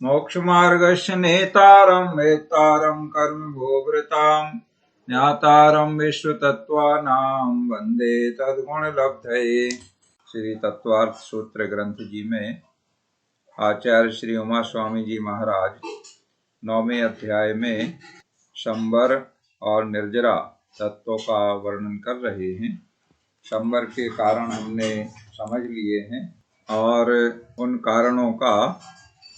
मोक्षमार्गस्य नेतारं वेत्तारं कर्मभोवृतां ज्ञातारं विश्वतत्त्वानां वन्दे तद्गुणलब्धये। श्री तत्वार्थ सूत्र ग्रंथ जी में आचार्य श्री उमा स्वामी जी महाराज 9वें अध्याय में शंबर और निर्जरा तत्वों का वर्णन कर रहे हैं। शंबर के कारण हमने समझ लिए हैं और उन कारणों का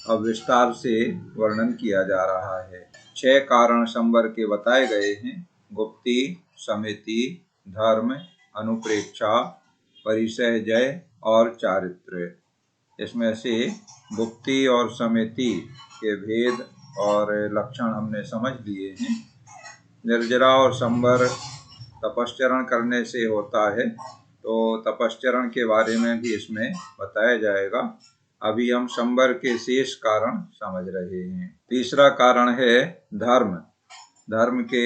अब विस्तार से वर्णन किया जा रहा है। 6 कारण शंबर के बताए गए हैं। गुप्ति, समिति, धर्म, अनुप्रेक्षा, परिसह जय और चारित्र। इसमें से गुप्ति और समिति के भेद और लक्षण हमने समझ लिए हैं। निर्जरा और शंबर तपश्चरण करने से होता है, तो तपश्चरण के बारे में भी इसमें बताया जाएगा। अभी हम शंबर के शेष कारण समझ रहे हैं। तीसरा कारण है धर्म। धर्म के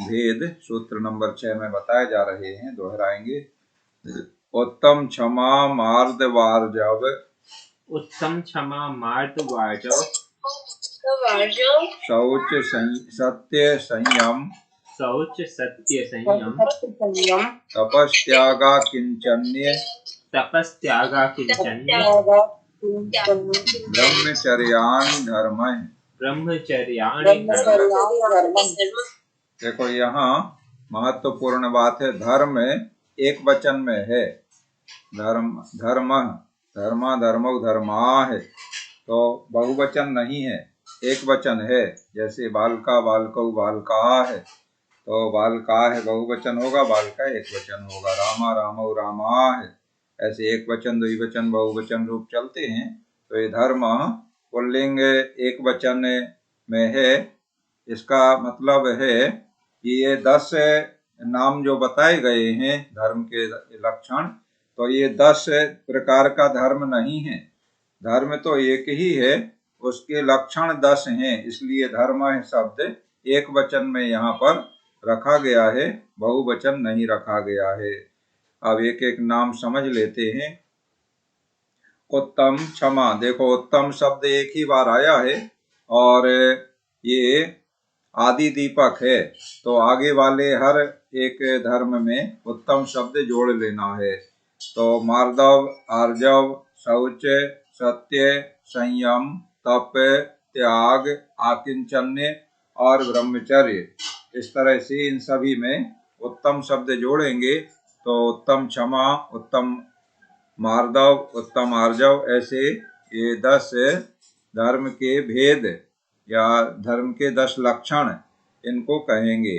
भेद सूत्र नंबर 6 में बताए जा रहे हैं, दोहराएंगे। उत्तम क्षमा मार्दवार्जव, उत्तम क्षमा मार्दवार्जव, शौच सत्य संयम, शौच सत्य संयम, तपस्त्यागा किंचन्य, तपस्त्यागा किंचन्य, ब्रह्मचर्याणि धर्मः, ब्रह्मचर्याणि धर्मः। देखो यहाँ महत्वपूर्ण बात है। धर्म एक वचन में है। धर्म धर्म धर्मा धर्मो धर्मा है, तो बहुवचन नहीं है, एक वचन है। जैसे बालका बालकौ बालका है, तो बालका है बहुवचन होगा, बालका एक वचन होगा। रामा रामौ रामा है, ऐसे एक वचन द्विवचन बहुवचन रूप चलते हैं। तो ये धर्म पुल्लिंग एक वचन में है। इसका मतलब है कि ये 10 नाम जो बताए गए हैं धर्म के लक्षण, तो ये 10 प्रकार का धर्म नहीं है। धर्म तो एक ही है, उसके लक्षण 10 हैं। इसलिए धर्म शब्द एक वचन में यहाँ पर रखा गया है, बहुवचन नहीं रखा गया है। अब एक एक नाम समझ लेते हैं। उत्तम क्षमा, देखो उत्तम शब्द एक ही बार आया है और ये आदि दीपक है, तो आगे वाले हर एक धर्म में उत्तम शब्द जोड़ लेना है। तो मार्दव, आर्जव, शौच, सत्य, संयम, तप, त्याग, आकिंचन्य और ब्रह्मचर्य, इस तरह से इन सभी में उत्तम शब्द जोड़ेंगे तो उत्तम क्षमा, उत्तम मार्दव, उत्तम आर्जव, ऐसे ये 10 धर्म के भेद या धर्म के 10 लक्षण इनको कहेंगे।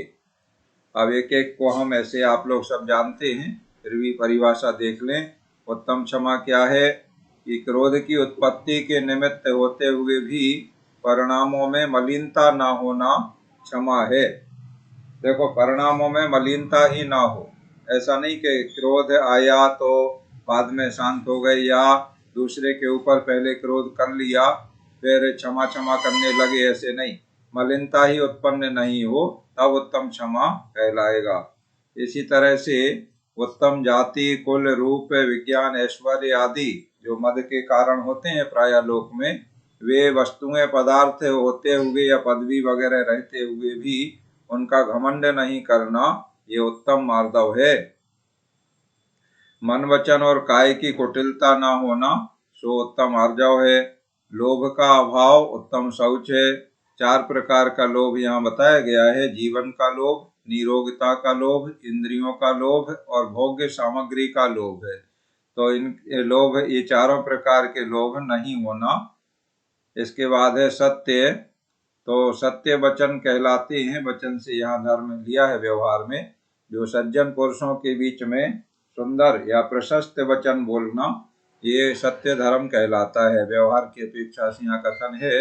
अब एक एक को हम ऐसे आप लोग सब जानते हैं, फिर भी परिभाषा देख लें। उत्तम क्षमा क्या है कि क्रोध की उत्पत्ति के निमित्त होते हुए भी परिणामों में मलिनता ना होना क्षमा है। देखो परिणामों में मलिनता ही ना हो, ऐसा नहीं कि क्रोध आया तो बाद में शांत हो गए, या दूसरे के ऊपर पहले क्रोध कर लिया फिर क्षमा क्षमा करने लगे, ऐसे नहीं। मलिनता ही उत्पन्न नहीं हो तब उत्तम क्षमा कहलाएगा। इसी तरह से उत्तम जाति, कुल, रूप, विज्ञान, ऐश्वर्य आदि जो मद के कारण होते हैं प्राय लोक में, वे वस्तुएं पदार्थ होते हुए या पदवी वगैरह रहते हुए भी उनका घमंड नहीं करना, ये उत्तम मार्दव है। मन, वचन और काय की कुटिलता न होना, सो उत्तम आर्जव है। लोभ का अभाव उत्तम शौच है। 4 प्रकार का लोभ यहाँ बताया गया है। जीवन का लोभ, निरोगता का लोभ, इंद्रियों का लोभ और भोग्य सामग्री का लोभ है। तो इन लोभ, ये चारों प्रकार के लोभ नहीं होना। इसके बाद है सत्य, तो सत्य वचन कहलाते हैं। वचन से यहाँ धर्म लिया है व्यवहार में, जो सज्जन पुरुषों के बीच में सुंदर या प्रशस्त वचन बोलना, ये सत्य धर्म कहलाता है। व्यवहार की अपेक्षा से यहाँ कथन है।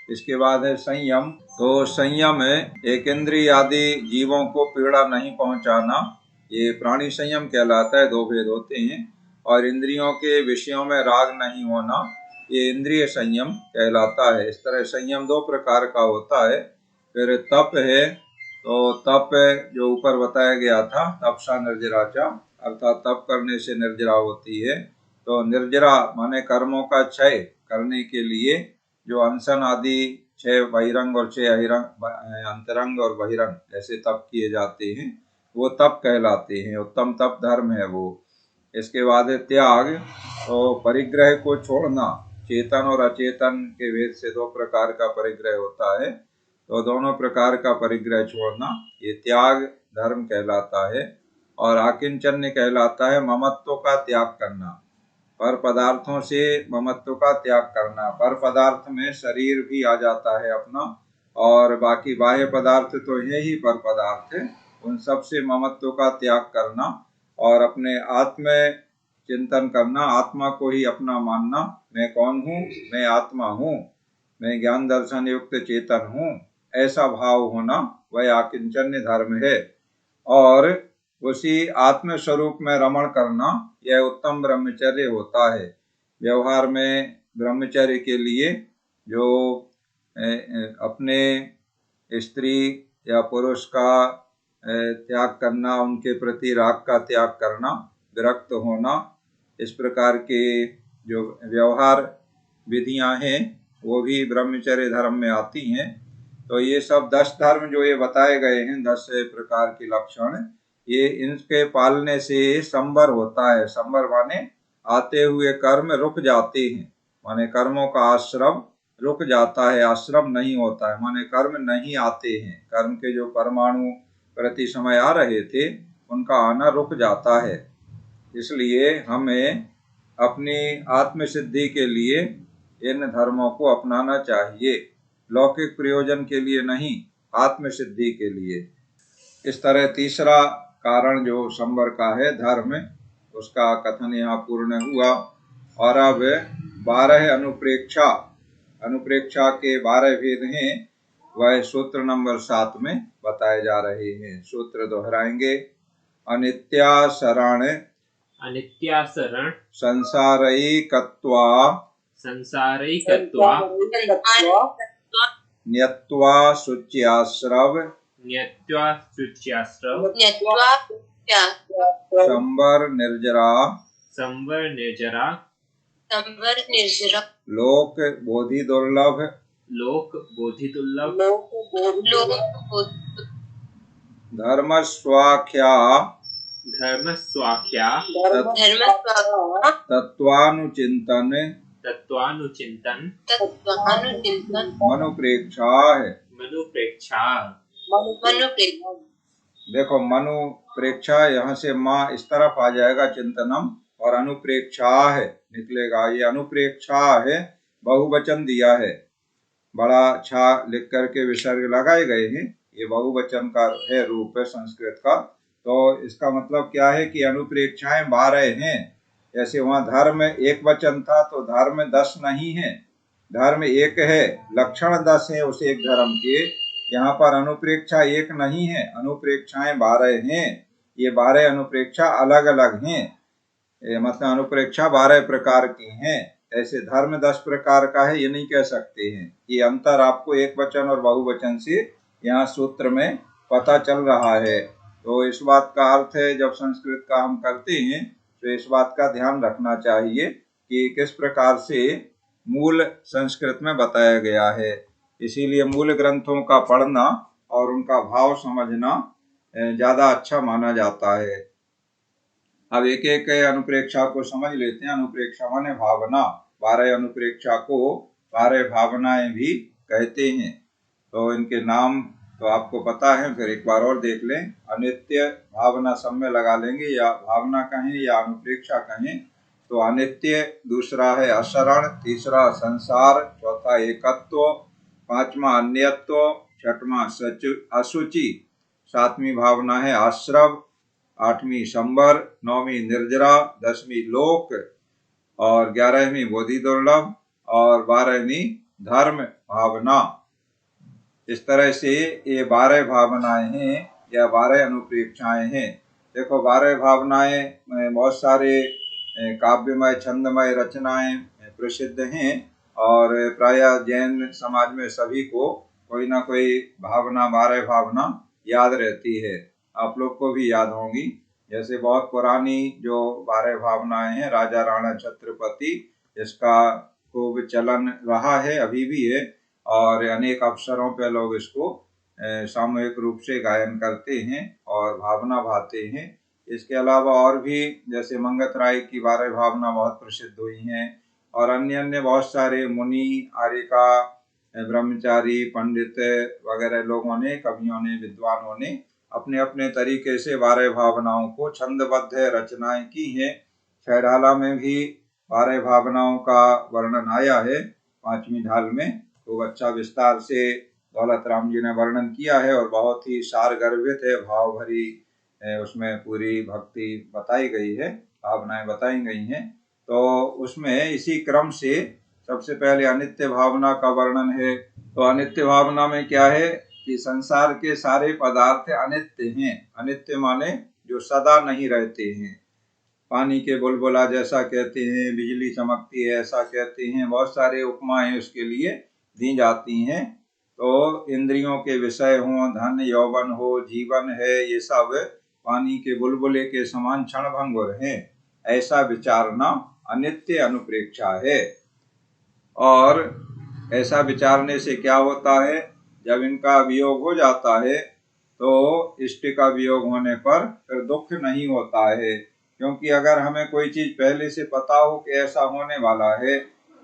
इसके बाद है संयम, तो संयम एक इंद्रिय आदि जीवों को पीड़ा नहीं पहुंचाना, ये प्राणी संयम कहलाता है। 2 भेद होते हैं। और इंद्रियों के विषयों में राग नहीं होना, ये इंद्रिय संयम कहलाता है। इस तरह संयम 2 प्रकार का होता है। फिर तप है, तो तप जो ऊपर बताया गया था, तपसा निर्जराचा, अर्थात तप करने से निर्जरा होती है। तो निर्जरा माने कर्मों का क्षय करने के लिए जो अनशन आदि 6 बहिरंग और 6 अंतरंग और बहिरंग ऐसे तप किए जाते हैं, वो तप कहलाते हैं, उत्तम तप धर्म है वो। इसके बाद है त्याग, तो परिग्रह को छोड़ना। चेतन और अचेतन के भेद से 2 प्रकार का परिग्रह होता है, तो दोनों प्रकार का परिग्रह छोड़ना ये त्याग धर्म कहलाता है। और आकिंचन्य कहलाता है ममत्व का त्याग करना, पर पदार्थों से ममत्व का त्याग करना। पर पदार्थ में शरीर भी आ जाता है अपना, और बाकी बाह्य पदार्थ तो है ही पर पदार्थ, उन सब से ममत्व का त्याग करना और अपने आत्म चिंतन करना, आत्मा को ही अपना मानना। मैं कौन हूँ? मैं आत्मा हूँ, मैं ज्ञान दर्शन युक्त चेतन हूँ, ऐसा भाव होना वह आकिंचन्य धर्म है। और उसी आत्म स्वरूप में रमण करना यह उत्तम ब्रह्मचर्य होता है। व्यवहार में ब्रह्मचर्य के लिए जो अपने स्त्री या पुरुष का त्याग करना, उनके प्रति राग का त्याग करना, विरक्त होना, इस प्रकार के जो व्यवहार विधियां हैं वो भी ब्रह्मचर्य धर्म में आती हैं। तो ये सब 10 धर्म जो ये बताए गए हैं, 10 प्रकार के लक्षण, ये इनके पालने से संवर होता है। संवर माने आते हुए कर्म रुक जाते हैं, माने कर्मों का आश्रम रुक जाता है, आश्रम नहीं होता है, माने कर्म नहीं आते हैं। कर्म के जो परमाणु प्रति समय आ रहे थे उनका आना रुक जाता है। इसलिए हमें अपनी आत्मसिद्धि के लिए इन धर्मों को अपनाना चाहिए, लौकिक प्रयोजन के लिए नहीं, आत्मसिद्धि के लिए। इस तरह तीसरा कारण जो संवर का है धर्म, उसका कथन यहाँ पूर्ण हुआ। और अब 12 अनुप्रेक्षा, अनुप्रेक्षा के 12 भेद हैं, वह सूत्र नंबर 7 में बताए जा रहे हैं। सूत्र दोहराएंगे। अनित्यासरण अनित्यासरण संसारैकत्वा संसारैकत्वा न्यत्वा शुच्याश्रव न्यत्वा शुच्याश्रव संवर निर्जरा संवर निर्जरा लोक बोधि दुर्लभ लोक बोधि दुर्लभ धर्म स्वाख्या धर्मस्वाख्या तत्वानुचिंतन तत्वानुचिंतन मनुप्रेक्षा है। मनुप्रेक्षा। देखो मनुप्रेक्षा, यहाँ से माँ इस तरफ आ जाएगा चिंतनम, और अनुप्रेक्षा है निकलेगा। ये अनुप्रेक्षा है, बहुवचन दिया है, बड़ा अच्छा लिख करके विसर्ग लगाए गए हैं, ये बहुवचन का है, रूप है संस्कृत का। तो इसका मतलब क्या है कि अनुप्रेक्षाएं 12 हैं। जैसे वहाँ धर्म एक वचन था तो धर्म 10 नहीं है, धर्म एक है, लक्षण 10 है उस एक धर्म के। यहाँ पर अनुप्रेक्षा एक नहीं है, अनुप्रेक्षाएं 12 हैं। ये 12 अनुप्रेक्षा अलग अलग हैं, मतलब अनुप्रेक्षा 12 प्रकार की हैं। ऐसे धर्म 10 प्रकार का है ये नहीं कह सकते हैं। ये अंतर आपको एक वचन और बहुवचन से यहाँ सूत्र में पता चल रहा है। तो इस बात का अर्थ है, जब संस्कृत का हम करते हैं तो इस बात का ध्यान रखना चाहिए कि किस प्रकार से मूल संस्कृत में बताया गया है। इसीलिए मूल ग्रंथों का पढ़ना और उनका भाव समझना ज्यादा अच्छा माना जाता है। अब एक एक अनुप्रेक्षा को समझ लेते हैं। अनुप्रेक्षा माने भावना, 12 अनुप्रेक्षा को 12 भावनाएं भी कहते हैं। तो इनके नाम तो आपको पता है, फिर एक बार और देख लें। अनित्य भावना सब में लगा लेंगे, या भावना कहें या अनुप्रेक्षा कहें। तो अनित्य, दूसरा है अशरण, तीसरा संसार, चौथा एकत्व, पांचवा अन्यत्व, छठवां अशुचि, सातवीं भावना है आश्रव, 8वीं संवर, 9वीं निर्जरा, 10वीं लोक, और 11वीं बोधि दुर्लभ, और 12वीं धर्म भावना। इस तरह से ये 12 भावनाएं हैं या 12 अनुप्रेक्षाएं हैं। देखो 12 भावनाएं बहुत सारे काव्यमय छंदमय रचनाएं प्रसिद्ध हैं, और प्रायः जैन समाज में सभी को कोई ना कोई भावना, 12 भावना याद रहती है। आप लोग को भी याद होंगी। जैसे बहुत पुरानी जो 12 भावनाएं हैं, राजा राणा छत्रपति, इसका खूब चलन रहा है, अभी भी है, और अनेक अवसरों पे लोग इसको सामूहिक रूप से गायन करते हैं और भावना भाते हैं। इसके अलावा और भी जैसे मंगत राय की 12 भावना बहुत प्रसिद्ध हुई हैं, और अन्य अन्य बहुत सारे मुनि, आर्यका, ब्रह्मचारी, पंडित वगैरह लोगों ने, कवियों ने, विद्वानों ने अपने अपने तरीके से 12 भावनाओं को छंदबद्ध रचनाएं की हैं। छहडाला में भी 12 भावनाओं का वर्णन आया है 5वीं ढाल में, खूब अच्छा विस्तार से दौलत राम जी ने वर्णन किया है, और बहुत ही सारगर्भित है, भाव भरी उसमें पूरी भक्ति बताई गई है, भावनाएं बताई गई हैं। तो उसमें इसी क्रम से सबसे पहले अनित्य भावना का वर्णन है। तो अनित्य भावना में क्या है कि संसार के सारे पदार्थ अनित्य हैं। अनित्य माने जो सदा नहीं रहते हैं। पानी के बुलबुला जैसा कहते हैं, बिजली चमकती है ऐसा कहते हैं, बहुत सारे उपमाएं उसके लिए दी जाती हैं। तो इंद्रियों के विषय हो, धन यौवन हो, जीवन है, ये सब पानी के बुलबुले के समान क्षणभंगुर हैं, ऐसा विचारना अनित्य अनुप्रेक्षा है। और ऐसा विचारने से क्या होता है, जब इनका वियोग हो जाता है तो इष्ट का वियोग होने पर फिर दुख नहीं होता है। क्योंकि अगर हमें कोई चीज पहले से पता हो कि ऐसा होने वाला है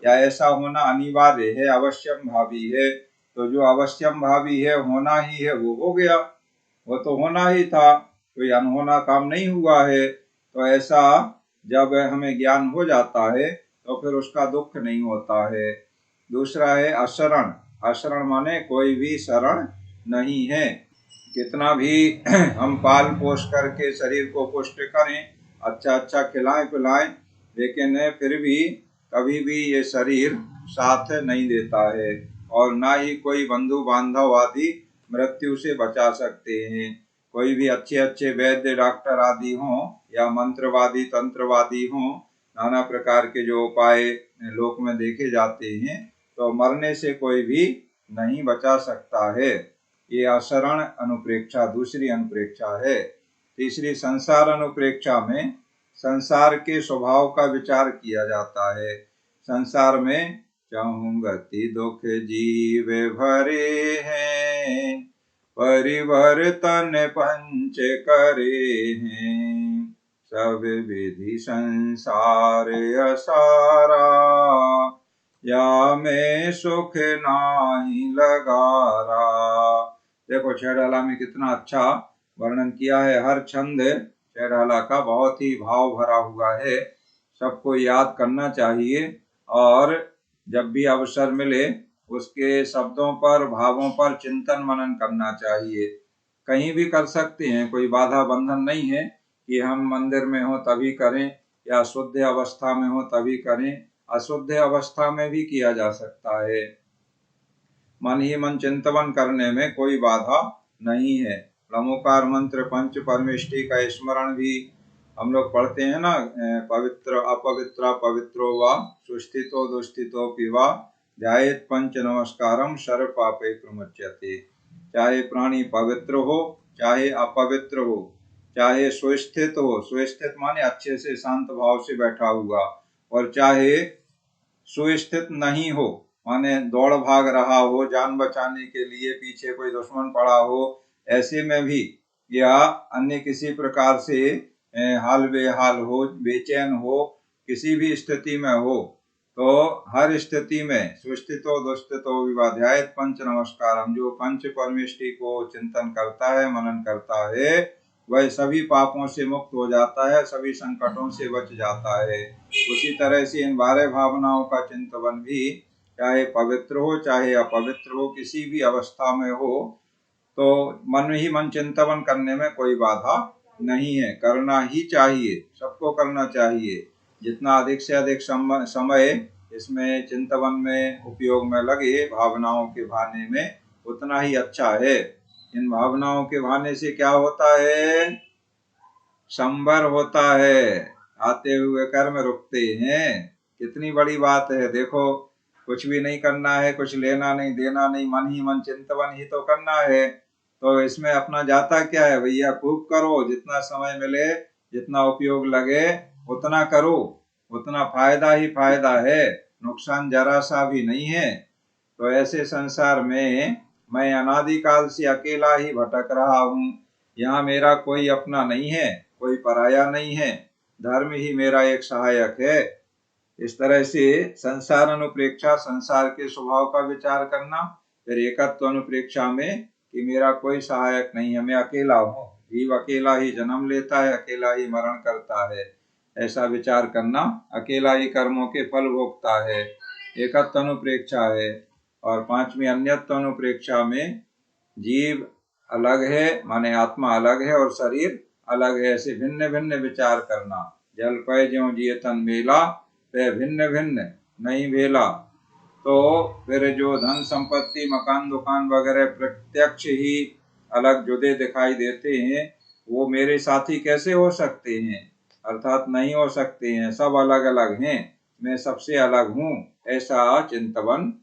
या ऐसा होना अनिवार्य है, अवश्यम भावी है, तो जो अवश्यम भावी है, होना ही है, वो हो गया, वो तो होना ही था, कोई अनहोना काम नहीं हुआ है। तो ऐसा जब हमें ज्ञान हो जाता है तो फिर उसका दुख नहीं होता है। दूसरा है अशरण। अशरण माने कोई भी शरण नहीं है। कितना भी हम पाल पोष करके शरीर को पुष्ट करें, अच्छा अच्छा खिलाएं पिलाएं, लेकिन फिर भी कभी भी ये शरीर साथ नहीं देता है, और ना ही कोई बंधु बांधव आदि मृत्यु से बचा सकते हैं। कोई भी अच्छे अच्छे वैद्य डॉक्टर आदि हों या मंत्रवादी तंत्रवादी हों, नाना प्रकार के जो उपाय लोक में देखे जाते हैं, तो मरने से कोई भी नहीं बचा सकता है। ये अशरण अनुप्रेक्षा दूसरी अनुप्रेक्षा है। तीसरी संसार अनुप्रेक्षा में संसार के स्वभाव का विचार किया जाता है। संसार में चाहूं गति दुख जीव भरे हैं, परिवर्तन पंच करे हैं, सब विधि संसार असारा, या में सुख नाही लगारा। देखो छहडाला में कितना अच्छा वर्णन किया है। हर छंद छहडाला का बहुत ही भाव भरा हुआ है, सबको याद करना चाहिए, और जब भी अवसर मिले उसके शब्दों पर, भावों पर चिंतन मनन करना चाहिए। कहीं भी कर सकते हैं, कोई बाधा बंधन नहीं है कि हम मंदिर में हो तभी करें या शुद्ध अवस्था में हो तभी करें, अशुद्ध अवस्था में भी किया जा सकता है। मन ही मन चिंतन करने में कोई बाधा नहीं है। ब्रह्मोकार मंत्र पंच परमेष्टि का स्मरण भी हम लोग पढ़ते हैं ना, पवित्र अपवित्र पवित्रो वा सुस्थितो दुस्थितो पिवा ध्यायेत पंच नमस्कारम सर्व पापे प्रमुच्यते। चाहे प्राणी पवित्र हो चाहे अपवित्र हो, चाहे सुस्थित हो, सुस्थित माने अच्छे से शांत भाव से बैठा हुआ, और चाहे सुस्थित नहीं हो माने दौड़ भाग रहा हो, जान बचाने के लिए पीछे कोई दुश्मन पड़ा हो, ऐसे में भी, या अन्य किसी प्रकार से हाल बेहाल हो, बेचैन हो, किसी भी स्थिति में हो, तो हर स्थिति में सुस्थितो दुस्थितो विवाध्यायत पंच नमस्कारम, जो पंच परमेष्टि को चिंतन करता है, मनन करता है, वह सभी पापों से मुक्त हो जाता है, सभी संकटों से बच जाता है। उसी तरह से इन 12 भावनाओं का चिंतन भी चाहे पवित्र हो चाहे अपवित्र हो, किसी भी अवस्था में हो, तो मन ही मन चिंतन करने में कोई बाधा नहीं है, करना ही चाहिए, सबको करना चाहिए। जितना अधिक से अधिक समय इसमें चिंतन में उपयोग में लगे भावनाओं के भाने में, उतना ही अच्छा है। इन भावनाओं के भाने से क्या होता है, संवर होता है, आते हुए कर्म रुकते हैं। कितनी बड़ी बात है। देखो कुछ भी नहीं करना है, कुछ लेना नहीं देना नहीं, मन ही मन चिंतन ही तो करना है, तो इसमें अपना जाता क्या है भैया, खूब करो, जितना समय मिले, जितना उपयोग लगे उतना करो, उतना फायदा ही फायदा है। नुकसान जरा सा भी नहीं है, तो ऐसे संसार में मैं अनादिकाल से अकेला ही भटक रहा हूँ। यहाँ मेरा कोई अपना नहीं है, कोई पराया नहीं है, धर्म ही मेरा एक सहायक है। इस तरह से संसार अनुप्रेक्षा, संसार के स्वभाव का विचार करना, फिर एकत्व अनुप्रेक्षा में कि मेरा कोई सहायक नहीं है, मैं अकेला हूँ, जीव अकेला ही जन्म लेता है, अकेला ही मरण करता है, ऐसा विचार करना, अकेला ही कर्मों के फल भोगता है, एकत्व अनुप्रेक्षा है। और पांचवी अन्यत्व अनुप्रेक्षा में जीव अलग है, माने आत्मा अलग है और शरीर अलग है, ऐसे भिन्न भिन्न विचार करना। जल पय ज्यों जिय तन मेला, वे भिन्न भिन्न नहीं भेला। तो फिर जो धन संपत्ति मकान दुकान वगैरह प्रत्यक्ष ही अलग जुदे दिखाई देते हैं, वो मेरे साथी कैसे हो सकते हैं, अर्थात नहीं हो सकते हैं, सब अलग अलग हैं, मैं सबसे अलग हूँ, ऐसा चिंतवन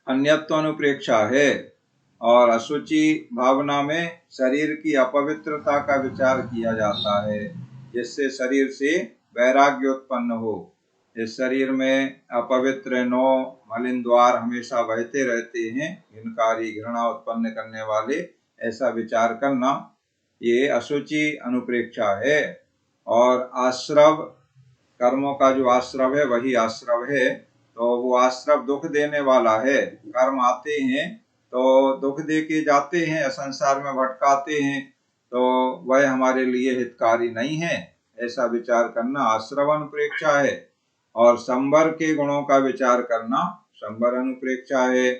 अन्यत्व अनुप्रेक्षा है। और अशुचि भावना में शरीर की अपवित्रता का विचार किया जाता है, जिससे शरीर से वैराग्य उत्पन्न हो। इस शरीर में अपवित्र 9 मलिन द्वार हमेशा बहते रहते हैं, हिनकारी घृणा उत्पन्न करने वाले, ऐसा विचार करना, ये अशुचि अनुप्रेक्षा है। और आश्रव, कर्मों का जो आश्रव है वही आश्रव है, तो वो आश्रव दुख देने वाला है। कर्म आते हैं तो दुख दे के जाते हैं, संसार में भटकाते हैं, तो वह हमारे लिए हितकारी नहीं है, ऐसा विचार करना आश्रव अनुप्रेक्षा है। और संवर के गुणों का विचार करना संवर अनुप्रेक्षा है,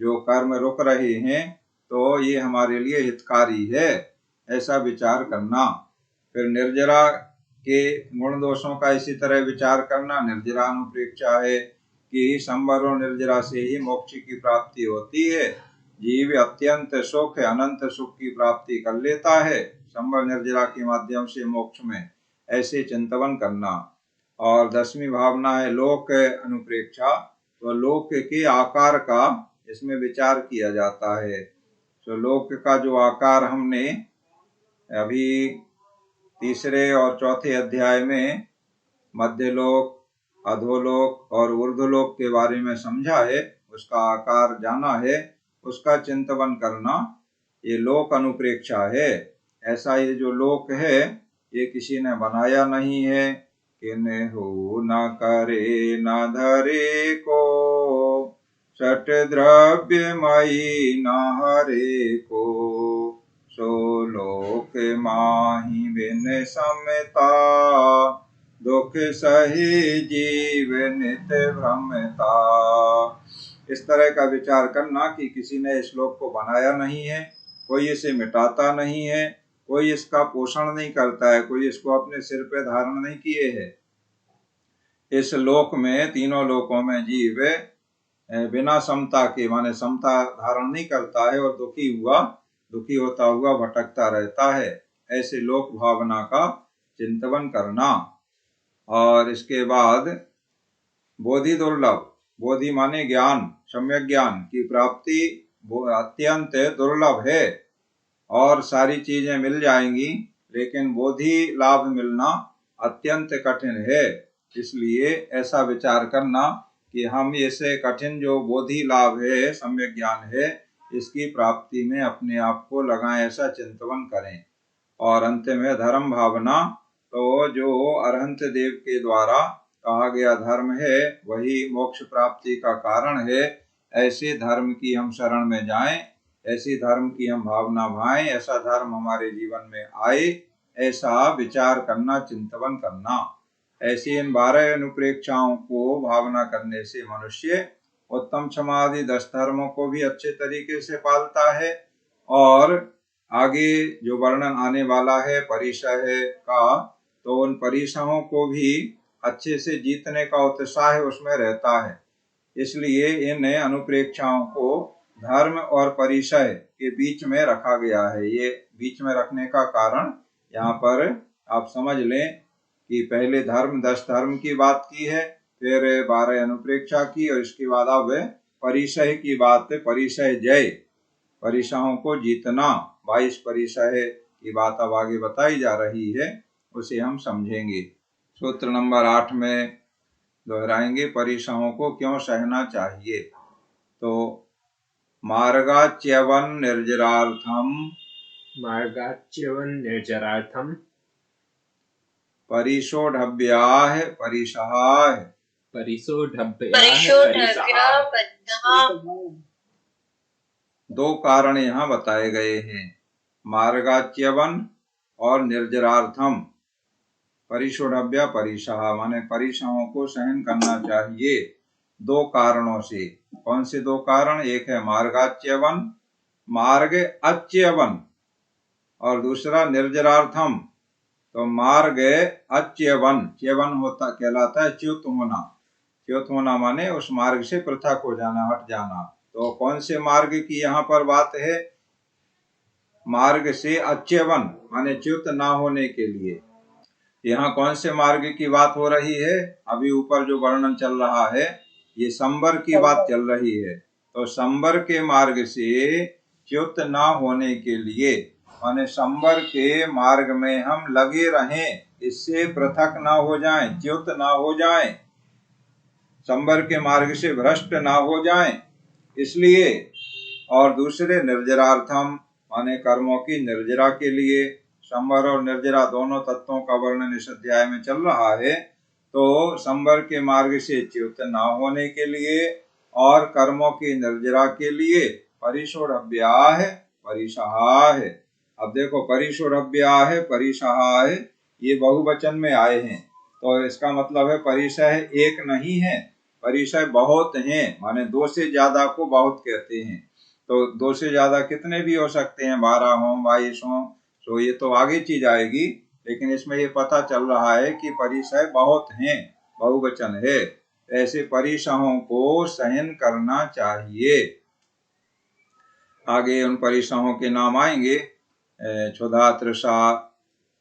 जो कर्म रुक रहे हैं तो ये हमारे लिए हितकारी है, ऐसा विचार करना। फिर निर्जरा के गुण दोषों का इसी तरह विचार करना निर्जरा अनुप्रेक्षा है, कि संवर और निर्जरा से ही मोक्ष की प्राप्ति होती है। जीव अत्यंत सुख, अनंत सुख की प्राप्ति कर लेता है संवर निर्जरा के माध्यम से मोक्ष में, ऐसे चिंतवन करना। और 10वीं भावना है लोक अनुप्रेक्षा, तो लोक के आकार का इसमें विचार किया जाता है। तो लोक का जो आकार हमने अभी तीसरे और चौथे अध्याय में मध्यलोक, अधोलोक और ऊर्ध्वलोक के बारे में समझा है, उसका आकार जाना है, उसका चिंतन करना, ये लोक अनुप्रेक्षा है। ऐसा ये जो लोक है ये किसी ने बनाया नहीं है, किन्हु न करे न धरे को, सट द्रव्यमयी न हरे को, सो लोक माही बिन समता, दुख सही जीव नित भ्रमता। इस तरह का विचार करना कि किसी ने इस लोक को बनाया नहीं है, कोई इसे मिटाता नहीं है, कोई इसका पोषण नहीं करता है, कोई इसको अपने सिर पे धारण नहीं किए है। इस लोक में, तीनों लोकों में जीव बिना समता के, माने समता धारण नहीं करता है और दुखी होता हुआ भटकता रहता है, ऐसे लोक भावना का चिंतन करना। और इसके बाद बोधि दुर्लभ, बोधि माने ज्ञान, सम्यक ज्ञान की प्राप्ति अत्यंत दुर्लभ है, और सारी चीजें मिल जाएंगी लेकिन बोधि लाभ मिलना अत्यंत कठिन है। इसलिए ऐसा विचार करना कि हम ऐसे कठिन जो बोधि लाभ है, सम्यक ज्ञान है, इसकी प्राप्ति में अपने आप को लगाएं, ऐसा चिंतन करें। और अंत में धर्म भावना, तो जो अरहंत देव के द्वारा कहा गया धर्म है वही मोक्ष प्राप्ति का कारण है, ऐसे धर्म की हम शरण में जाएं, ऐसी धर्म की हम भावना भाएं, ऐसा धर्म हमारे जीवन में आए, ऐसा विचार करना, चिंतन करना। ऐसी इन 12 अनुप्रेक्षाओं को भावना करने से मनुष्य उत्तम क्षमादि 10 धर्मों को भी अच्छे तरीके से पालता है, और आगे जो वर्णन आने वाला है परिसह का, तो उन परिसहों को भी अच्छे से जीतने का उत्साह उसमें रहता है। इसलिए इन अनुप्रेक्षाओं को धर्म और परिसह के बीच में रखा गया है। ये बीच में रखने का कारण यहाँ पर आप समझ लें कि पहले 10 धर्म की बात की है, फिर 12 अनुप्रेक्षा की, और इसके बाद अब परिसह की बात है, परिसह जय, परिसहों को जीतना, 22 परिसह की बात अब आगे बताई जा रही है, उसे हम समझेंगे। सूत्र नंबर 8 में दोहराएंगे, परिसहों को क्यों सहना चाहिए। तो मार्गाच्यवन निर्जरार्थम मार्गाच्यवन निर्जरार्थम परिशोढव्याः परिसहाः परिशोढव्याः परिसहाः। दो कारण यहाँ बताए गए हैं, मार्गाच्यवन और निर्जरार्थम। परिशोढव्या परिसहा माने परिसहों को सहन करना चाहिए दो कारणों से। कौन से दो कारण? एक है मार्गाच्यवन, मार्ग अच्यवन, और दूसरा निर्जरार्थम। तो मार्ग अच्यवन, च्यवन होता कहलाता है च्युत होना। च्युत होना माने उस मार्ग से पृथक हो जाना, हट जाना। तो कौन से मार्ग की यहाँ पर बात है? मार्ग से अच्यवन माने च्युत ना होने के लिए। यहाँ कौन से मार्ग की बात हो रही है? अभी ऊपर जो वर्णन चल रहा है ये संवर की बात चल रही है। तो संवर के मार्ग से च्युत ना होने के लिए माने संवर के मार्ग में हम लगे रहें, इससे पृथक ना हो जाएं, च्युत ना हो जाएं, संवर के मार्ग से भ्रष्ट ना हो जाएं, इसलिए। और दूसरे निर्जरार्थम माने कर्मों की निर्जरा के लिए। संवर और निर्जरा दोनों तत्वों का वर्णन इस अध्याय में चल रहा है। तो संवर के मार्ग से च्युत ना होने के लिए और कर्मों की निर्जरा के लिए परिशोढव्याः परिसहाः। अब देखो, परिशोढव्याः परिसहाः ये बहुवचन में आए हैं, तो इसका मतलब है परिसह एक नहीं है, परिसह बहुत हैं, माने दो से ज्यादा को बहुत कहते हैं। तो दो से ज्यादा कितने भी हो सकते हैं, 12 हो, 22 हो, तो ये तो आगे चीज आएगी। लेकिन इसमें ये पता चल रहा है कि परिसह बहुत हैं, बहुवचन है। ऐसे परिसहों को सहन करना चाहिए। आगे उन परिसहों के नाम आएंगे, क्षुधा, तृषा,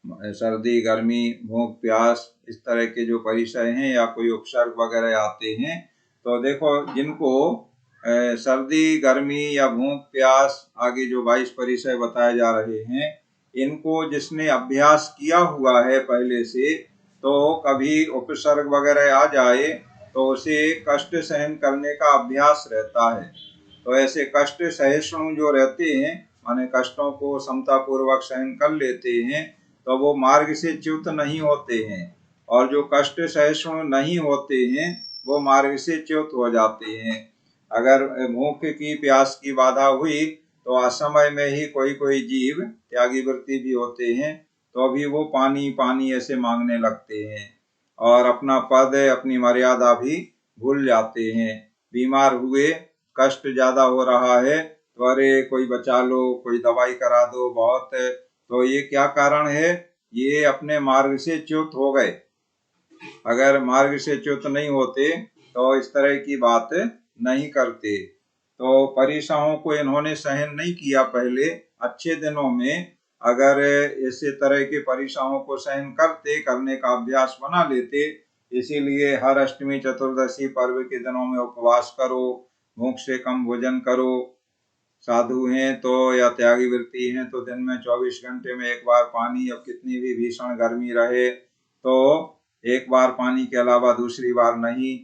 सर्दी, गर्मी, भूख, प्यास, इस तरह के जो परिसय हैं या कोई उपसर्ग वगैरह आते हैं। तो देखो, जिनको सर्दी, गर्मी या भूख, प्यास, आगे जो 22 परिसय बताए जा रहे हैं, इनको जिसने अभ्यास किया हुआ है पहले से, तो कभी उपसर्ग वगैरह आ जाए तो उसे कष्ट सहन करने का अभ्यास रहता है। तो ऐसे कष्ट सहिष्णु जो रहते हैं, माने कष्टों को समता पूर्वक सहन कर लेते हैं, तो वो मार्ग से च्युत नहीं होते हैं। और जो कष्ट सहिष्णु नहीं होते हैं वो मार्ग से च्युत हो जाते हैं। अगर भूख की, प्यास की बाधा हुई तो असमय में ही कोई कोई जीव त्यागी वृत्ति भी होते हैं, तो अभी वो पानी पानी ऐसे मांगने लगते हैं और अपना पद, अपनी मर्यादा भी भूल जाते हैं। बीमार हुए, कष्ट ज्यादा हो रहा है तो अरे कोई बचा लो, कोई दवाई करा दो, बहुत। तो ये क्या कारण है? ये अपने मार्ग से च्युत हो गए। अगर मार्ग से च्युत नहीं होते तो इस तरह की बात नहीं करते। तो परिसहों को इन्होंने सहन नहीं किया पहले। अच्छे दिनों में अगर इसी तरह के परिसहों को सहन करते, करने का अभ्यास बना लेते, इसीलिए हर अष्टमी, चतुर्दशी पर्व के दिनों में उपवास करो, भूख से कम भोजन करो। साधु हैं तो या त्यागी वृत्ति हैं तो दिन में 24 घंटे में एक बार पानी, अब कितनी भी भीषण गर्मी रहे तो एक बार पानी के अलावा दूसरी बार नहीं।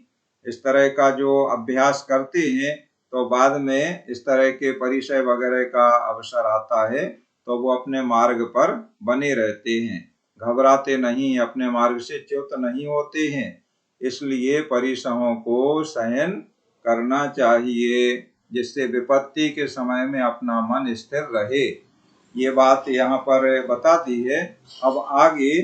इस तरह का जो अभ्यास करते हैं तो बाद में इस तरह के परिचय वगैरह का अवसर आता है तो वो अपने मार्ग पर बने रहते हैं, घबराते नहीं, अपने मार्ग से च्युत नहीं होते हैं। इसलिए परिसहों को सहन करना चाहिए, जिससे विपत्ति के समय में अपना मन स्थिर रहे। ये बात यहाँ पर बता दी है। अब आगे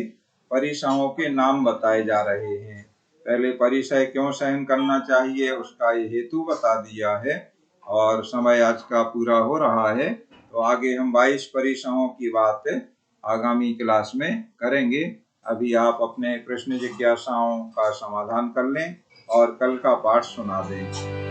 परिसहों के नाम बताए जा रहे हैं। पहले परिसय क्यों सहन करना चाहिए उसका ये हेतु बता दिया है और समय आज का पूरा हो रहा है, तो आगे हम 22 परिसहों की बात आगामी क्लास में करेंगे। अभी आप अपने प्रश्न जिज्ञासाओं का समाधान कर लें और कल का पाठ सुना दें।